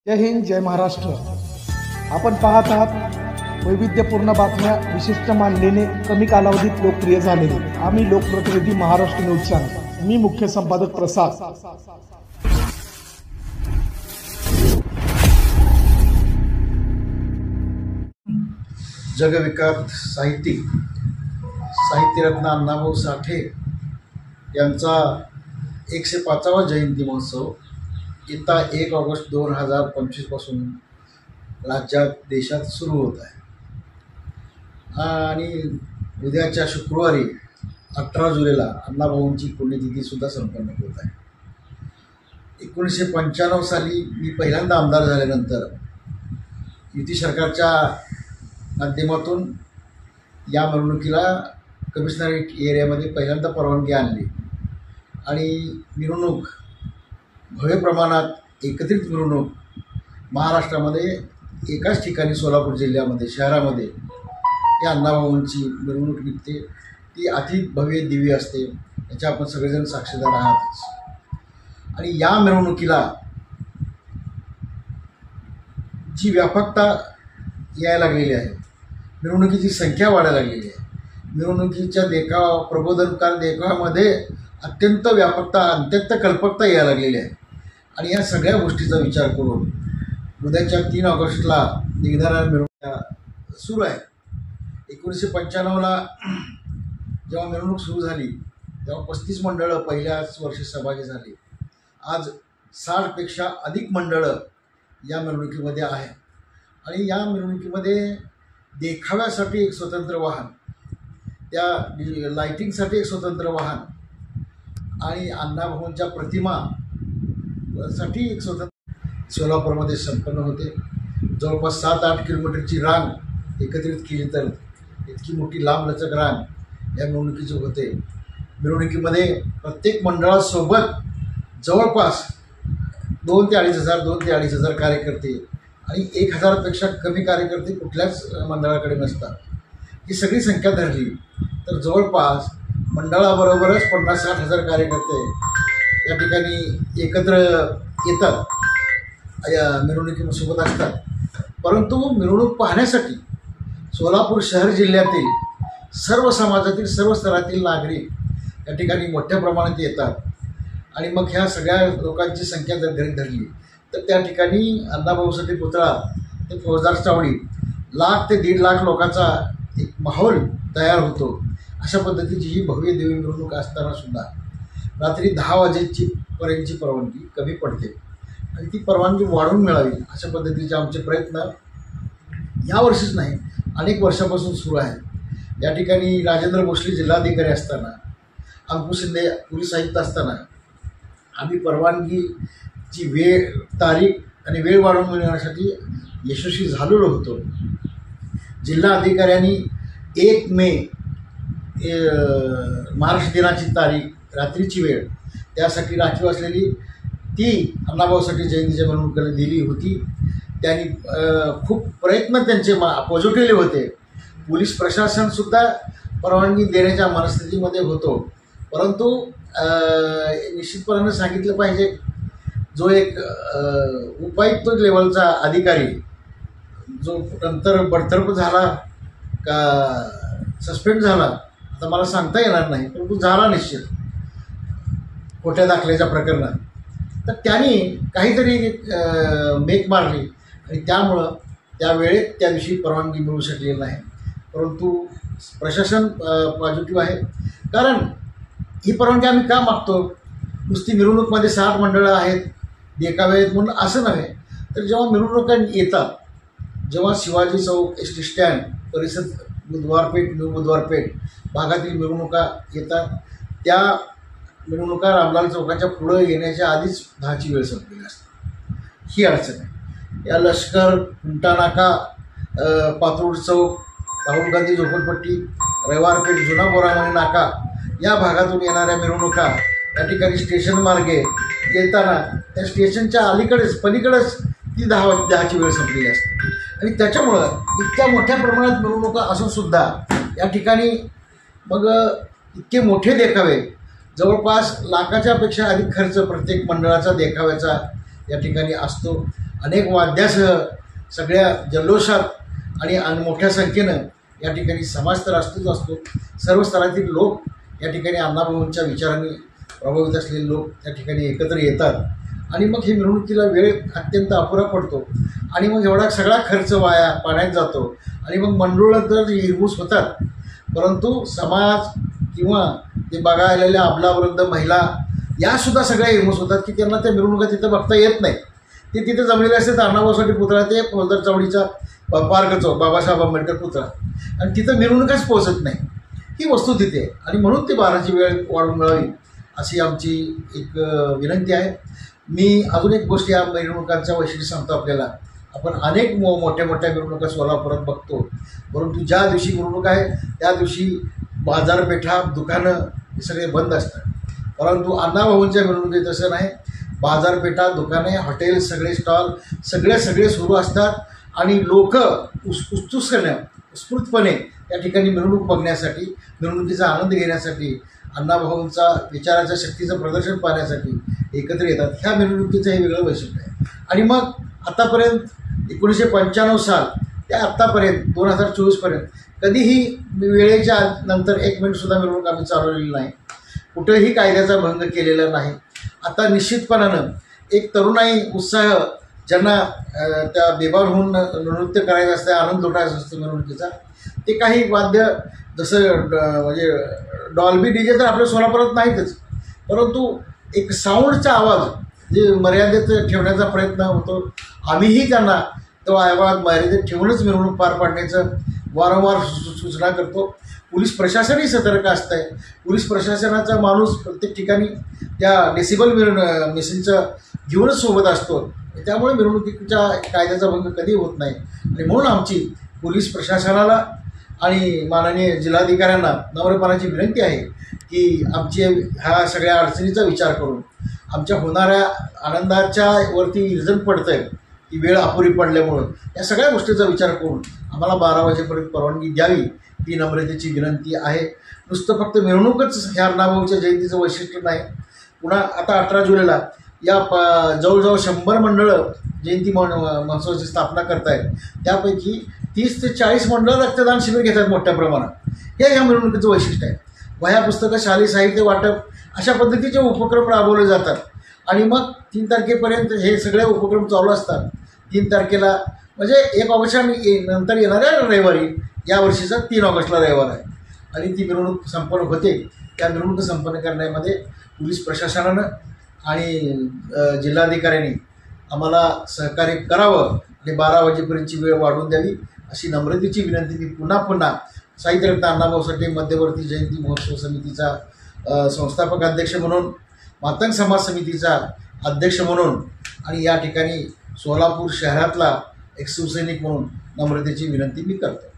जय हिंद, जय महाराष्ट्र। आपण पाहत आहात वैविध्यपूर्ण बातम्या, विशिष्ट मानलेले, कमी कालावधीत लोकप्रिय झालेले। आम्ही लोकप्रतिनिधी महाराष्ट्र न्यूज चॅनल। मी मुख्य संपादक प्रसाद। जगविख्यात साहित्यरत्न अण्णाभाऊ साठे यांचा 105वा जयंती महोत्सव येता 1 ऑगस्ट 2025 पासून राज्यात देशात सुरू होत आहे आणि उद्याच्या शुक्रवारी 18 जुलैला अण्णाभाऊंची पुण्यतिथीसुद्धा संपन्न होत आहे। 1995 साली मी पहिल्यांदा आमदार झाल्यानंतर युती सरकारच्या माध्यमातून या मिरवणुकीला कमिशनरेट एरियामध्ये पहिल्यांदा परवानगी आणली आणि मिरवणूक भव्य प्रमाणात एकत्रित मिरवणूक महाराष्ट्रामध्ये एकाच ठिकाणी सोलापूर जिल्ह्यामध्ये शहरामध्ये या अण्णाभाऊंची मिरवणूक निघते। ती अति भव्य दिव्य असते, याच्या आपण सगळेजण साक्षीदार आहातच। आणि या मिरवणुकीला जी व्यापकता यायला लागलेली आहे, मिरवणुकीची संख्या वाढायला लागलेली आहे, मिरवणुकीच्या देखावा प्रबोधनकार देखाव्यामध्ये अत्यंत व्यापकता अत्यंत कल्पकता यायला लागलेली आहे। आणि या सगळ्या गोष्टीचा विचार करून उद्याच्या 3 ऑगस्टला निघणाऱ्या मिरवणूक सुरू आहे। 1995ला जेव्हा मिरवणूक सुरू झाली तेव्हा 35 मंडळं पहिल्याच वर्षी सहभागी झाली। आज 60पेक्षा अधिक मंडळं या मिरवणुकीमध्ये आहे आणि या मिरवणुकीमध्ये देखाव्यासाठी एक स्वतंत्र वाहन, त्या लाइटिंगसाठी एक स्वतंत्र वाहन आणि अण्णाभाऊंच्या प्रतिमासाठी एक स्वतंत्र सोलापूरमध्ये संपन्न होते। जवळपास 7-8 किलोमीटरची रांग एकत्रित केली तर इतकी मोठी लांबलचक रांग या मिरवणुकीची होते। मिरवणुकीमध्ये प्रत्येक मंडळासोबत जवळपास 2 ते 2.5 हजार कार्यकर्ते आणि 1000पेक्षा कमी कार्यकर्ते कुठल्याच मंडळाकडे नसतात। ही सगळी संख्या धरली तर जवळपास मंडळाबरोबरच 50-60 हजार कार्यकर्ते या ठिकाणी एकत्र येतात, या मिरवणुकीसोबत असतात। परंतु मिरवणूक पाहण्यासाठी सोलापूर शहर जिल्ह्यातील सर्व समाजातील सर्व स्तरातील नागरिक या ठिकाणी मोठ्या प्रमाणात येतात आणि मग ह्या सगळ्या लोकांची संख्या जर घरी धरली तर त्या ठिकाणी अण्णाभाऊसाठी पुतळा ते फौजदार चावडी 1,00,000 ते 1.5 लाख लोकांचा एक माहोल तयार होतो। अशा पद्धतीची ही भव्य दिव्य मिरवणूक असताना सुद्धा रात्री 10 वाजेपर्यंतची परवानगी कमी पडते आणि ती परवानगी वाढवून मिळावी अशा पद्धतीचे आमचे प्रयत्न यावर्षीच नाही अनेक वर्षापासून सुरू आहेत। या ठिकाणी राजेंद्र भोसले जिल्हाधिकारी असताना, अंकुश शिंदे पोलीस आयुक्त असताना आम्ही परवानगीची वेळ, तारीख आणि वेळ वाढवून मिळवण्यासाठी यशस्वी झालेलो होतो। जिल्हा अधिकाऱ्यांनी 1 मे महाराष्ट्र दिनाची तारीख, रात्रीची वेळ त्यासाठी राखीव असलेली ती अण्णाभाऊसाठी जयंतीच्या मिरवणुकीला दिली होती। त्यांनी खूप प्रयत्न त्यांचे पॉझिटिव्हली होते। पोलीस प्रशासनसुद्धा परवानगी देण्याच्या मनस्थितीमध्ये होतो, परंतु निश्चितपणाने सांगितलं पाहिजे, जो एक उपायुक्त लेवलचा अधिकारी जो नंतर बडतर्फ झाला का सस्पेंड झाला आता मला सांगता येणार नाही, परंतु झाला निश्चित खोट्या दाखल्याच्या प्रकरणात, तर त्यांनी काहीतरी मेक मारली आणि त्यामुळं त्या वेळेत त्या दिवशी परवानगी मिळू शकलेली नाही। परंतु प्रशासन पॉझिटिव्ह आहे, कारण ही परवानगी आम्ही का मागतो? नुसती मिरवणूकमध्ये 60 मंडळं आहेत, देखावे आहेत म्हणून असं नव्हे, तर जेव्हा मिरवणुका येतात, जेव्हा शिवाजी चौक, एस टी स्टँड परिसर, बुधवारपेठ, न्यू बुधवारपेठ भागातील मिरवणुका येतात, त्या मिरवणुका रामलाल चौकाच्या पुढं येण्याच्या आधीच 10ची वेळ संपलेली असते। ही अडचण आहे। या लष्कर, कुंटा नाका, पातूर चौक, राहुल गांधी झोपडपट्टी, रविवारपेठ, जुना बोरामणी नाका या भागातून येणाऱ्या मिरवणुका या ठिकाणी स्टेशन मार्गे येताना त्या स्टेशनच्या अलीकडेच पलीकडेच ती 10ची वेळ संपलेली असते आणि त्याच्यामुळं इतक्या मोठ्या प्रमाणात मिरवणुका असूनसुद्धा या ठिकाणी मग इतके मोठे देखावे, जवळपास लाखाच्यापेक्षा अधिक खर्च प्रत्येक मंडळाचा देखाव्याचा या ठिकाणी असतो अनेक वाद्यासह सगळ्या जल्लोषात आणि मोठ्या संख्येनं या ठिकाणी समाज तर असतो, सर्व स्तरातील लोक या ठिकाणी अण्णाभाऊंच्या विचारांनी प्रभावित असलेले लोक त्या ठिकाणी एकत्र येतात आणि मग ही मिरवणुकीला वेळ अत्यंत अपुरा पडतो आणि मग एवढा सगळा खर्च वाया पाण्यात जातो आणि मग मंडळं तर हिरमूस होतात, परंतु समाज किंवा ते बघायला आलेल्या अबलावृद्ध महिला यासुद्धा सगळ्या हिरमूस होतात की त्यांना त्या मिरवणुका तिथं बघता येत नाही. ते तिथे जमलेले असतात. अण्णाभाऊसाठी पुतळा ते फौजदार चौडीचा पार्क चौक बाबासाहेब आंबेडकर पुतळा आणि तिथं मिरवणुकाच पोहोचत नाही. ही वस्तू तिथे आहे आणि म्हणून ते 12ची वेळ वाढून मिळावी अशी आमची एक विनंती आहे. मी अजून एक गोष्ट या मिरवणुकांचं वैशिष्ट्य सांगतो आपल्याला. आपण अनेक मोठ्या मोठ्या मिरवणुका सोलापुरात बघतो, परंतु ज्या दिवशी मिरवणूक आहे त्या दिवशी बाजारपेठा दुकानं हे सगळे बंद असतात. परंतु अण्णाभाऊंच्या मिरवणुकीत तसं नाही. बाजारपेठा दुकाने हॉटेल सगळे स्टॉल सगळे सुरू असतात आणि लोक उत्स्फूर्तपणे या ठिकाणी मिरवणूक बघण्यासाठी, मिरवणुकीचा आनंद घेण्यासाठी, अण्णाभाऊंचा विचाराच्या शक्तीचं प्रदर्शन पाहण्यासाठी एकत्र येतात. ह्या मिरवणुकीचं हे वेगळं वैशिष्ट्य आहे. आणि मग आतापर्यंत 1995 साल ते आत्तापर्यंत 2024पर्यंत कधीही वेळेच्या नंतर 1 मिनिटसुद्धा मिरवणूक आम्ही चालवलेली नाही. कुठेही कायद्याचा भंग केलेला नाही. आता निश्चितपणानं एक तरुणाई उत्साह ज्यांना त्या बेभान होऊन नृत्य करायचं असतं, आनंद लुटायचा असतो मिरवणुकीचा, ते काही वाद्य जसं म्हणजे डॉल्बी डीजे तर आपल्या सोलापुरात नाहीतच, परंतु एक साऊंडचा आवाज जे मर्यादेत ठेवण्याचा प्रयत्न होतो. आम्हीही त्यांना तो आवाज मर्यादेत ठेवूनच मिरवणूक पार पाडण्याचं वारंवार सूचना करतो. पोलीस प्रशासनही सतर्क असतं आहे. पोलीस प्रशासनाचा माणूस प्रत्येक ठिकाणी त्या डेसिबल मिशनचं घेऊनच सोबत असतो. त्यामुळे मिरवणुकीच्या कायद्याचा भंग कधी होत नाही आणि म्हणून आमची पोलीस प्रशासनाला आणि माननीय जिल्हाधिकाऱ्यांना नम्रपणाची विनंती आहे की आमची ह्या सगळ्या अडचणीचा विचार करून आमच्या होणाऱ्या आनंदाच्या वरती विरजण पडतं आहे की वेळ अपुरी पडल्यामुळं या सगळ्या गोष्टीचा विचार करून आम्हाला 12 वाजेपर्यंत परवानगी द्यावी ही नम्रतेची विनंती आहे. नुसतं फक्त मिरवणूकच ह्या अण्णाभाऊच्या जयंतीचं वैशिष्ट्य नाही. पुन्हा आता 18 जुलैला या जवळजवळ 100 मंडळं जयंती महोत्सवाची स्थापना करत आहेत. त्यापैकी 30 ते 40 मंडळं रक्तदान शिबिर घेतात मोठ्या प्रमाणात. हे ह्या मिरवणुकीचं वैशिष्ट्य आहे. वह्या पुस्तकं, शालेय साहित्य वाटप अशा पद्धतीचे उपक्रम राबवले जातात आणि मग 3 तारखेपर्यंत हे सगळे उपक्रम चालू असतात. 3 तारखेला म्हणजे 1 ऑगस्ट नंतर येणाऱ्या रविवारी, यावर्षीचा 3 ऑगस्टला रविवार आहे आणि ती मिरवणूक संपन्न होते. त्या मिरवणूक संपन्न करण्यामध्ये पोलीस प्रशासनानं आणि जिल्हाधिकाऱ्यांनी आम्हाला सहकार्य करावं आणि 12 वाजेपर्यंतची वेळ वाढवून द्यावी अशी नम्रतेची विनंती मी पुन्हा साहित्यरत्न अण्णाभाऊ साठे मध्यवर्ती जयंती महोत्सव समितीचा संस्थापक अध्यक्ष म्हणून, मातंग समाज समितीचा अध्यक्ष म्हणून आणि या ठिकाणी सोलापूर शहरातला एक शिवसैनिक म्हणून नम्रतेची विनंती मी करतो.